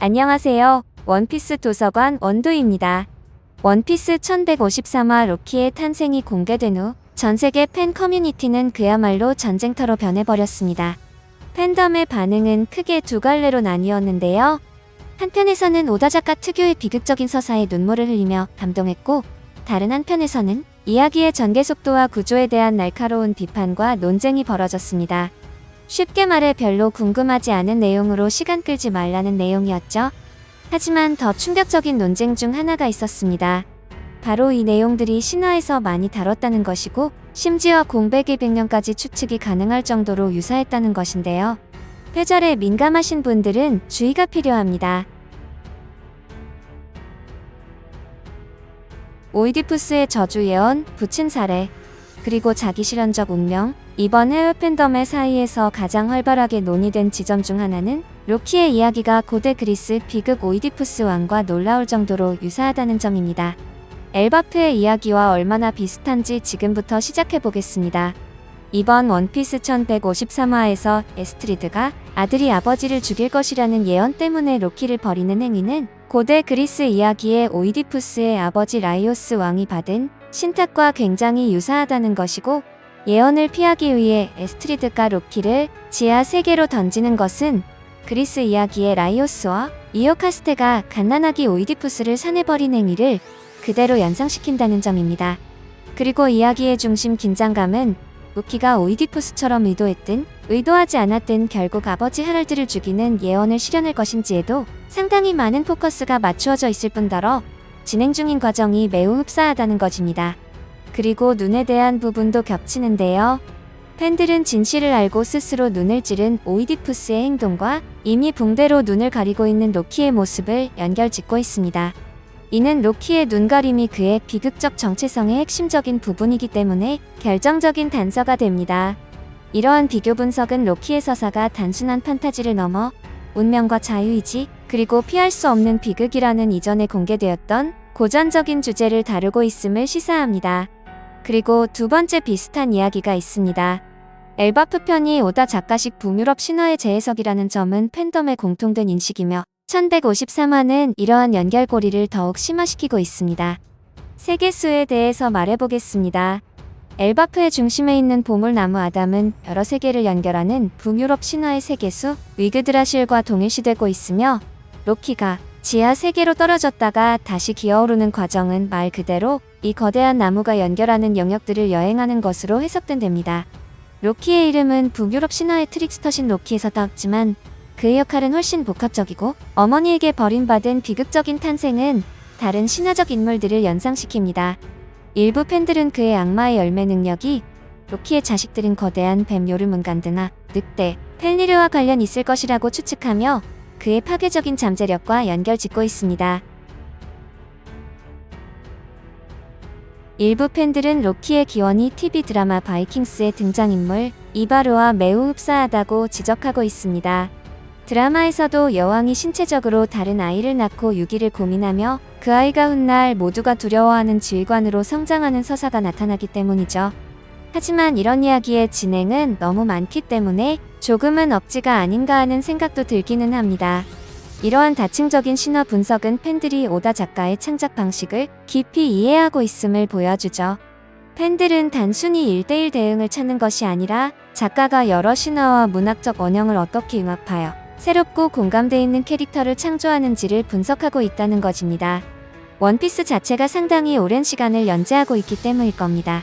안녕하세요. 원피스 도서관 원도입니다. 원피스 1153화 로키의 탄생이 공개된 후 전세계 팬 커뮤니티는 그야말로 전쟁터로 변해버렸습니다. 팬덤의 반응은 크게 두 갈래로 나뉘었는데요. 한편에서는 오다 작가 특유의 비극적인 서사에 눈물을 흘리며 감동했고, 다른 한편에서는 이야기의 전개 속도와 구조에 대한 날카로운 비판과 논쟁이 벌어졌습니다. 쉽게 말해 별로 궁금하지 않은 내용으로 시간 끌지 말라는 내용이었죠. 하지만 더 충격적인 논쟁 중 하나가 있었습니다. 바로 이 내용들이 신화에서 많이 다뤘다는 것이고, 심지어 공백의 100년까지 추측이 가능할 정도로 유사했다는 것인데요. 표절에 민감하신 분들은 주의가 필요합니다. 오이디푸스의 저주 예언, 부친 사례, 그리고 자기 실현적 운명. 이번 해외 팬덤의 사이에서 가장 활발하게 논의된 지점 중 하나는 로키의 이야기가 고대 그리스 비극 오이디푸스 왕과 놀라울 정도로 유사하다는 점입니다. 엘바프의 이야기와 얼마나 비슷한지 지금부터 시작해보겠습니다. 이번 원피스 1153화에서 에스트리드가 아들이 아버지를 죽일 것이라는 예언 때문에 로키를 버리는 행위는 고대 그리스 이야기의 오이디푸스의 아버지 라이오스 왕이 받은 신탁과 굉장히 유사하다는 것이고, 예언을 피하기 위해 에스트리드가 로키를 지하 세계로 던지는 것은 그리스 이야기의 라이오스와 이오카스테가 갓난아기 오이디푸스를 산해버린 행위를 그대로 연상시킨다는 점입니다. 그리고 이야기의 중심 긴장감은 로키가 오이디푸스처럼 의도했든 의도하지 않았든 결국 아버지 하랄드를 죽이는 예언을 실현할 것인지에도 상당히 많은 포커스가 맞추어져 있을 뿐더러 진행 중인 과정이 매우 흡사하다는 것입니다. 그리고 눈에 대한 부분도 겹치는데요. 팬들은 진실을 알고 스스로 눈을 찌른 오이디푸스의 행동과 이미 붕대로 눈을 가리고 있는 로키의 모습을 연결짓고 있습니다. 이는 로키의 눈가림이 그의 비극적 정체성의 핵심적인 부분이기 때문에 결정적인 단서가 됩니다. 이러한 비교 분석은 로키의 서사가 단순한 판타지를 넘어 운명과 자유의지, 그리고 피할 수 없는 비극이라는 이전에 공개되었던 고전적인 주제를 다루고 있음을 시사합니다. 그리고 두 번째 비슷한 이야기가 있습니다. 엘바프 편이 오다 작가식 북유럽 신화의 재해석이라는 점은 팬덤의 공통된 인식이며 1153화는 이러한 연결고리를 더욱 심화시키고 있습니다. 세계수에 대해서 말해보겠습니다. 엘바프의 중심에 있는 보물나무 아담은 여러 세계를 연결하는 북유럽 신화의 세계수 위그드라실과 동일시되고 있으며, 로키가 지하 세계로 떨어졌다가 다시 기어오르는 과정은 말 그대로 이 거대한 나무가 연결하는 영역들을 여행하는 것으로 해석된답니다. 로키의 이름은 북유럽 신화의 트릭스터신 로키에서 따왔지만 그의 역할은 훨씬 복합적이고, 어머니에게 버림받은 비극적인 탄생은 다른 신화적 인물들을 연상시킵니다. 일부 팬들은 그의 악마의 열매 능력이 로키의 자식들인 거대한 뱀 요르문간드나 늑대, 펠리르와 관련 있을 것이라고 추측하며 그의 파괴적인 잠재력과 연결짓고 있습니다. 일부 팬들은 로키의 기원이 TV 드라마 바이킹스의 등장인물 이바르와 매우 흡사하다고 지적하고 있습니다. 드라마에서도 여왕이 신체적으로 다른 아이를 낳고 유기를 고민하며 그 아이가 훗날 모두가 두려워하는 지휘관으로 성장하는 서사가 나타나기 때문이죠. 하지만 이런 이야기의 진행은 너무 많기 때문에 조금은 억지가 아닌가 하는 생각도 들기는 합니다. 이러한 다층적인 신화 분석은 팬들이 오다 작가의 창작 방식을 깊이 이해하고 있음을 보여주죠. 팬들은 단순히 1대1 대응을 찾는 것이 아니라 작가가 여러 신화와 문학적 원형을 어떻게 융합하여 새롭고 공감대 있는 캐릭터를 창조하는지를 분석하고 있다는 것입니다. 원피스 자체가 상당히 오랜 시간을 연재하고 있기 때문일 겁니다.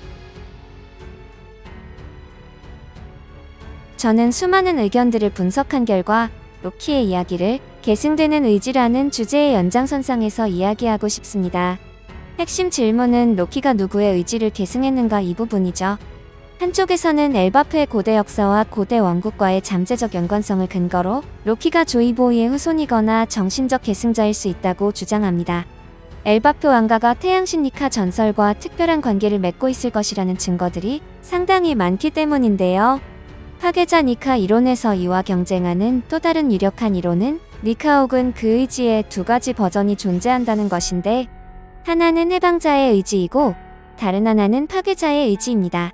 저는 수많은 의견들을 분석한 결과 로키의 이야기를 계승되는 의지라는 주제의 연장선상에서 이야기하고 싶습니다. 핵심 질문은 로키가 누구의 의지를 계승했는가 이 부분이죠. 한쪽에서는 엘바프의 고대 역사와 고대 왕국과의 잠재적 연관성을 근거로 로키가 조이보이의 후손이거나 정신적 계승자일 수 있다고 주장합니다. 엘바프 왕가가 태양신 니카 전설과 특별한 관계를 맺고 있을 것이라는 증거들이 상당히 많기 때문인데요. 파괴자 니카 이론에서 이와 경쟁하는 또 다른 유력한 이론은 니카 혹은 그 의지의 두 가지 버전이 존재한다는 것인데, 하나는 해방자의 의지이고 다른 하나는 파괴자의 의지입니다.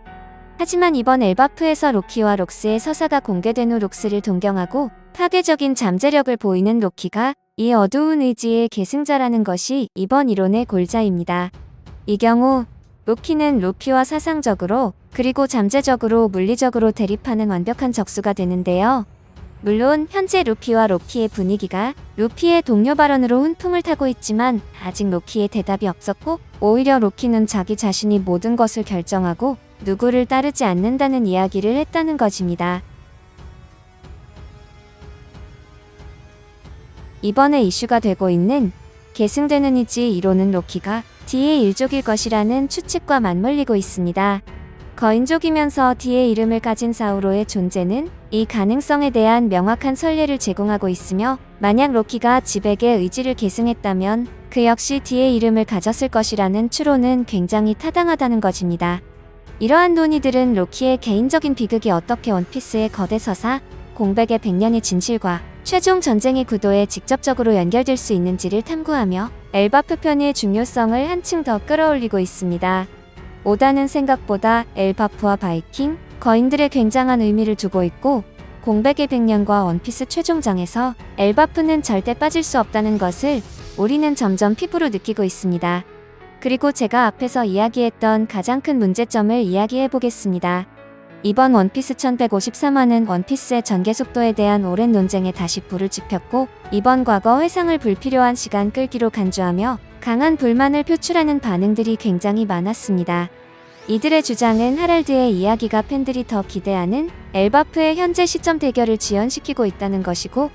하지만 이번 엘바프에서 로키와 록스의 서사가 공개된 후 록스를 동경하고 파괴적인 잠재력을 보이는 로키가 이 어두운 의지의 계승자라는 것이 이번 이론의 골자입니다. 이 경우 로키는 루피와 사상적으로 그리고 잠재적으로 물리적으로 대립하는 완벽한 적수가 되는데요. 물론 현재 루피와 로키의 분위기가 루피의 동료 발언으로 훈풍을 타고 있지만 아직 로키의 대답이 없었고 오히려 로키는 자기 자신이 모든 것을 결정하고 누구를 따르지 않는다는 이야기를 했다는 것입니다. 이번에 이슈가 되고 있는 계승되는 의지 이론은 로키가 D의 일족일 것이라는 추측과 맞물리고 있습니다. 거인족이면서 D의 이름을 가진 사우로의 존재는 이 가능성에 대한 명확한 선례를 제공하고 있으며 만약 로키가 지백의 의지를 계승했다면 그 역시 D의 이름을 가졌을 것이라는 추론은 굉장히 타당하다는 것입니다. 이러한 논의들은 로키의 개인적인 비극이 어떻게 원피스의 거대 서사, 공백의 100년의 진실과 최종 전쟁의 구도에 직접적으로 연결될 수 있는지를 탐구하며 엘바프 편의 중요성을 한층 더 끌어올리고 있습니다. 오다는 생각보다 엘바프와 바이킹, 거인들의 굉장한 의미를 두고 있고 공백의 100년과 원피스 최종장에서 엘바프는 절대 빠질 수 없다는 것을 우리는 점점 피부로 느끼고 있습니다. 그리고 제가 앞에서 이야기했던 가장 큰 문제점을 이야기해 보겠습니다. 이번 원피스 1153화는 원피스의 전개 속도에 대한 오랜 논쟁에 다시 불을 지폈고 이번 과거 회상을 불필요한 시간 끌기로 간주하며 강한 불만을 표출하는 반응들이 굉장히 많았습니다. 이들의 주장은 하랄드의 이야기가 팬들이 더 기대하는 엘바프의 현재 시점 대결을 지연시키고 있다는 것이고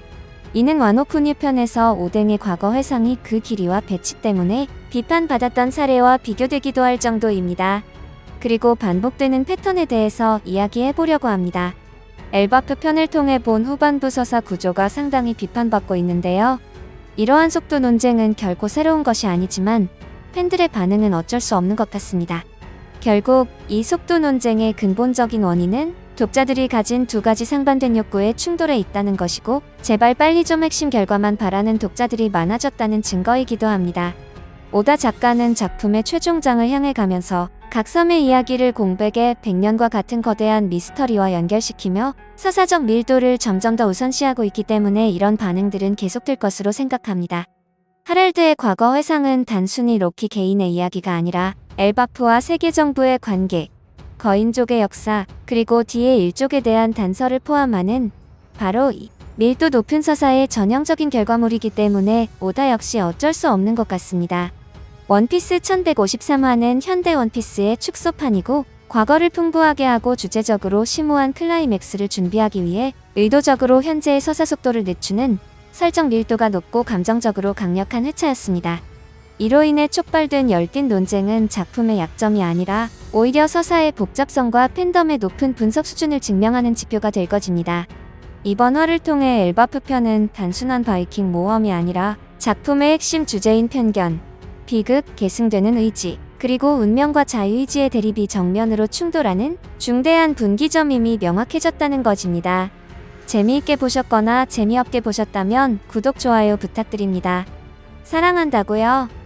이는 와노쿠뉴 편에서 오뎅의 과거 회상이 그 길이와 배치 때문에 비판받았던 사례와 비교되기도 할 정도입니다. 그리고 반복되는 패턴에 대해서 이야기해보려고 합니다. 엘바프 편을 통해 본 후반부 서사 구조가 상당히 비판받고 있는데요. 이러한 속도 논쟁은 결코 새로운 것이 아니지만 팬들의 반응은 어쩔 수 없는 것 같습니다. 결국 이 속도 논쟁의 근본적인 원인은 독자들이 가진 두 가지 상반된 욕구의 충돌에 있다는 것이고 제발 빨리 좀 핵심 결과만 바라는 독자들이 많아졌다는 증거이기도 합니다. 오다 작가는 작품의 최종장을 향해 가면서 각 섬의 이야기를 공백의 100년과 같은 거대한 미스터리와 연결시키며 서사적 밀도를 점점 더 우선시하고 있기 때문에 이런 반응들은 계속될 것으로 생각합니다. 하랄드의 과거 회상은 단순히 로키 개인의 이야기가 아니라 엘바프와 세계 정부의 관계, 거인족의 역사, 그리고 D의 일족에 대한 단서를 포함하는 바로 이 밀도 높은 서사의 전형적인 결과물이기 때문에 오다 역시 어쩔 수 없는 것 같습니다. 원피스 1153화는 현대 원피스의 축소판이고 과거를 풍부하게 하고 주제적으로 심오한 클라이맥스를 준비하기 위해 의도적으로 현재의 서사 속도를 늦추는 설정 밀도가 높고 감정적으로 강력한 회차였습니다. 이로 인해 촉발된 열띤 논쟁은 작품의 약점이 아니라 오히려 서사의 복잡성과 팬덤의 높은 분석 수준을 증명하는 지표가 될 것입니다. 이번 화를 통해 엘바프 편은 단순한 바이킹 모험이 아니라 작품의 핵심 주제인 편견, 비극, 계승되는 의지, 그리고 운명과 자유의지의 대립이 정면으로 충돌하는 중대한 분기점임이 명확해졌다는 것입니다. 재미있게 보셨거나 재미없게 보셨다면 구독, 좋아요 부탁드립니다. 사랑한다고요.